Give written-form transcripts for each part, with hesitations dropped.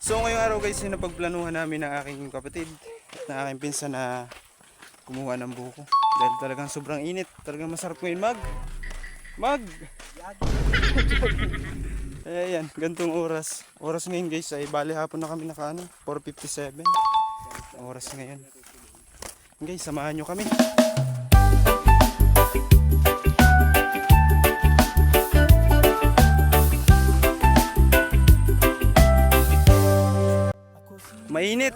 So ngayong araw guys, yung napagplanuhan namin ng aking kapatid, ng aking pinsan na kumuha ng buko. Dahil talagang sobrang init, talagang masarap ngayon mag ayan, gantong oras ngayon guys ay bali hapon na kami nakaano, 4:57 oras ngayon. Guys, samahan nyo kami. Mainit.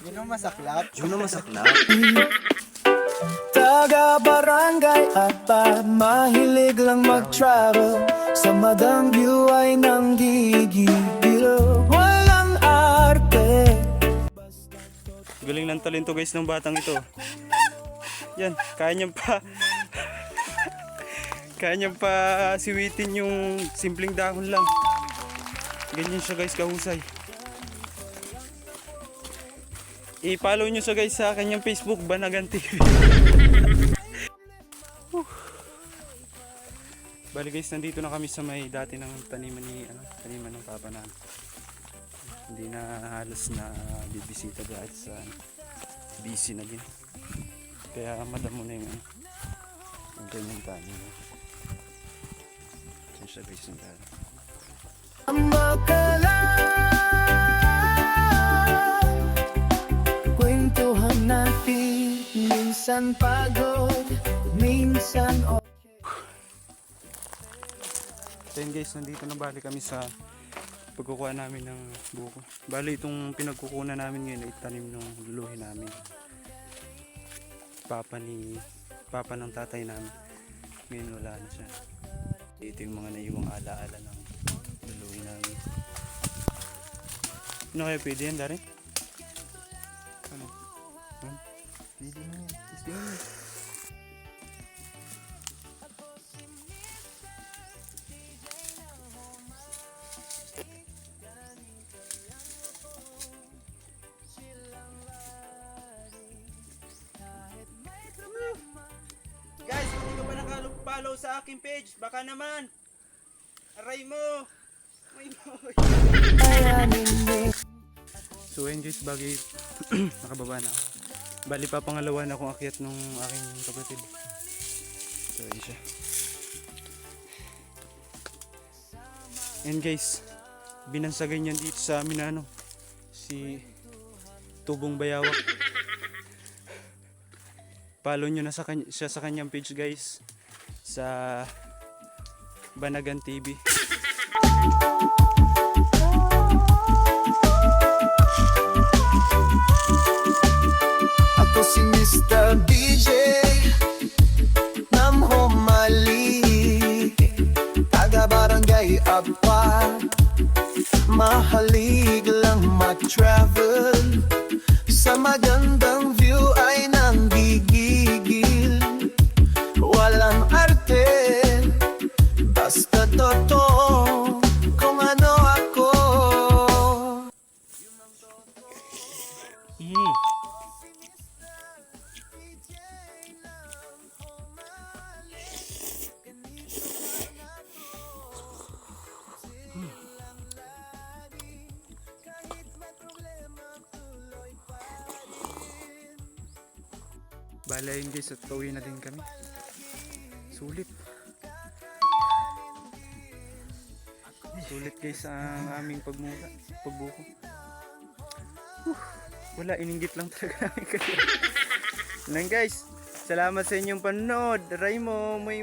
Yun ang masaklap. Yun ang masaklap. Taga-barangay at mahilig lang mag-travel. Sa madang view ay nanggigigil. Walang arte. Galing ng talento guys ng batang ito. Yan, kaya niyang pa kaya niyang pa siwitin yung simpleng dahon lang. Ganyan siya guys, kahusay. I-follow nyo siya guys sa kanyang Facebook, Banagan TV. Bali guys, nandito na kami sa may dati ng taniman taniman ng papa namin. Hindi na halos na bibisita dahil sa busy na din. Kaya madamo na yung ganyang taniman. Diyan siya guys yung dati. Kwentuhan natin, minsan pagod, minsan So yun guys, nandito na bali kami sa pagkukuha namin ng buko. Bali itong pinagkukunan namin ngayon ay tanim ng luluhin namin. Papa ng tatay namin. Ngayon wala na siya. Ito yung mga naiwang alaala ng luluhin namin. Ano kaya pwede yan, Darin? Ano? Pwede mo yan. Gusto mo. Guys, kung hindi ka pa nakapollow sa aking page, baka naman. Aray mo. So ayun guys, bagi nakababa na ako. Bali pa pangalawa na akong akyat nung aking kapatid. So ayun siya. And guys, binansagay niyan dito sa amin na si Tubong Bayawak. Follow nyo na siya sa kanyang page guys, sa Banagan TV. ako si Mr. DJ Nam Homali, taga-barangay Abad, mahalig lang mag-travel. Sa magandang view ay nanggigigil. Walang arte, basta totoo kung ano ako. Bala yun guys, at pauwi na din kami. Sulit guys ang aming pagbuko. Wala, ininggit lang talaga namin kayo. Nang guys, salamat sa inyong panonood. Aray mo, may